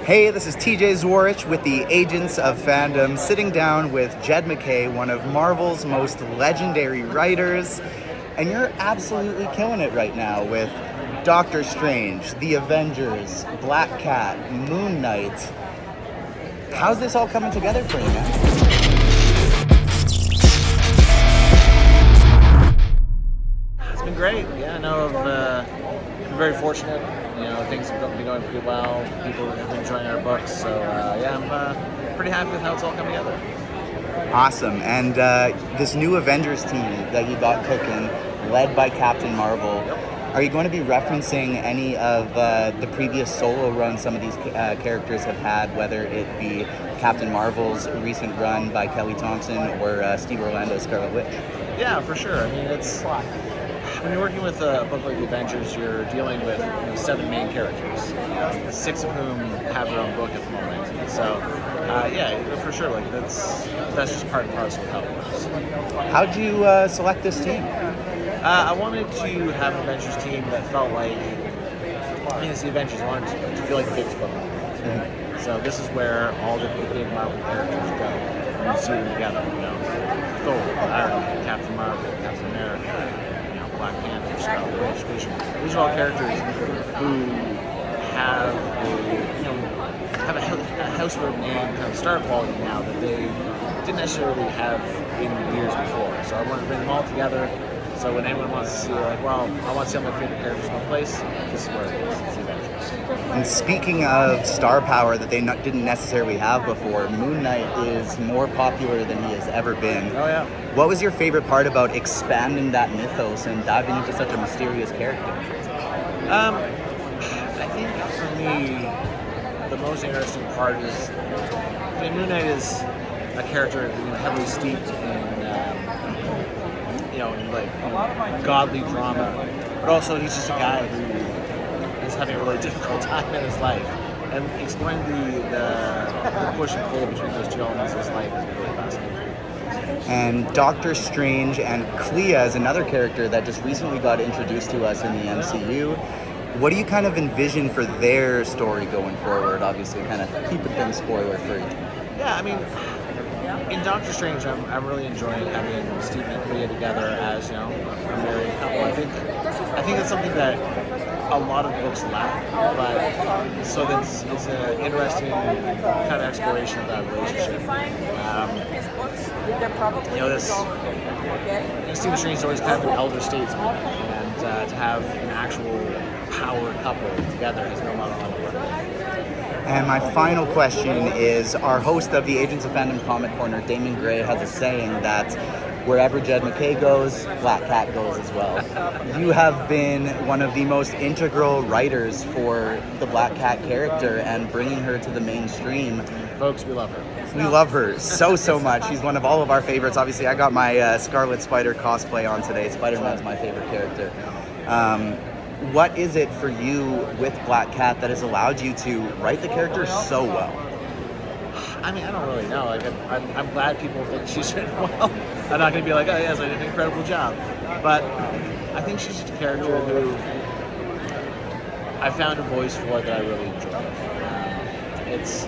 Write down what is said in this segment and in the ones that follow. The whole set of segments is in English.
Hey, this is TJ Zwarich with the Agents of Fandom, sitting down with Jed MacKay, one of Marvel's most legendary writers, and you're absolutely killing it right now with Doctor Strange, the Avengers, Black Cat, Moon Knight. How's this all coming together for you, man? It's been great. Yeah, I've been very fortunate. Things have been going pretty well. People have been enjoying our books. So, I'm pretty happy with how it's all come together. Awesome. And this new Avengers team that you got cooking, led by Captain Marvel, are you going to be referencing any of the previous solo runs some of these characters have had, whether it be Captain Marvel's recent run by Kelly Thompson or Steve Orlando's Scarlet Witch? Yeah, for sure. I mean, when you're working with a book like the Avengers, you're dealing with 7 main characters, 6 of whom have their own book at the moment. So, for sure, that's just part and parcel of how it works. How'd you select this team? I wanted to have an Avengers team that felt like, it's the Avengers. I wanted to feel like the biggest book. Mm-hmm. So this is where all the big Marvel characters go. You see them together. Thor, Iron Man, Captain Marvel, Captain America. Black Panther, Scarlet Witch, Vision. These are all characters who have a household name, kind of star quality now that they didn't necessarily have in years before. So I wanted to bring them all together. So when anyone wants to see, I want to see all my favorite characters in one place, this is where it is. It's the Avengers. And speaking of star power that they didn't necessarily have before, Moon Knight is more popular than he has ever been. Oh, yeah. What was your favorite part about expanding that mythos and diving into such a mysterious character? I think for me, the most interesting part is, Moon Knight is a character heavily steeped in godly drama, but also he's just a guy who is having a really difficult time in his life, and exploring the push and pull between those two elements of his life is really fascinating. And Doctor Strange and Clea is another character that just recently got introduced to us in the MCU. What do you kind of envision for their story going forward? Obviously, kind of keeping things spoiler-free. Yeah, I mean, in Doctor Strange, I'm really enjoying having Steve and Clea together as a married couple. I think that's something that a lot of books lack, but so it's an interesting kind of exploration of that relationship. Stephen Strange is always kind of an elder statesman, and to have an actual power couple together has been a lot of fun to work with. And my final question is, our host of the Agents of Fandom Comic Corner, Damon Gray, has a saying that wherever Jed MacKay goes, Black Cat goes as well. You have been one of the most integral writers for the Black Cat character and bringing her to the mainstream. Folks, we love her. We love her so much. She's one of all of our favorites. Obviously, I got my Scarlet Spider cosplay on today. Spider-Man's my favorite character. What is it for you with Black Cat that has allowed you to write the character so well? I mean, I don't really know. I'm glad people think she's written well. I'm not going to be like, oh yes, I did an incredible job. But I think she's just a character who I found a voice for that I really enjoy. It's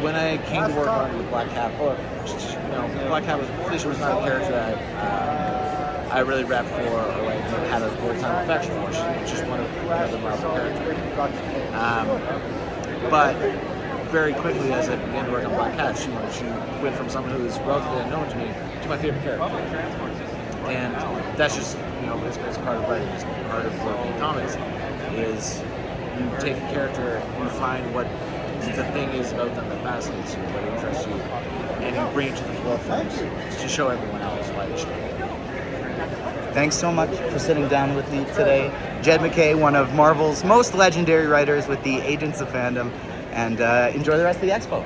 when I came to work on the Black Cat book. Black Cat was not a character that I really repped for or had a full-time affection for. She's just one of the Marvel characters. But very quickly, as I began to work on Black Cat, she went from someone who was relatively unknown to me to my favorite character. And that's just, it's part of writing, it's part of working in comics, is you take a character, you find what the thing is about them that fascinates you, what interests you, and you bring it to the forefront to show everyone else why they should be. Thanks so much for sitting down with me today. Jed MacKay, one of Marvel's most legendary writers with the Agents of Fandom, and enjoy the rest of the expo.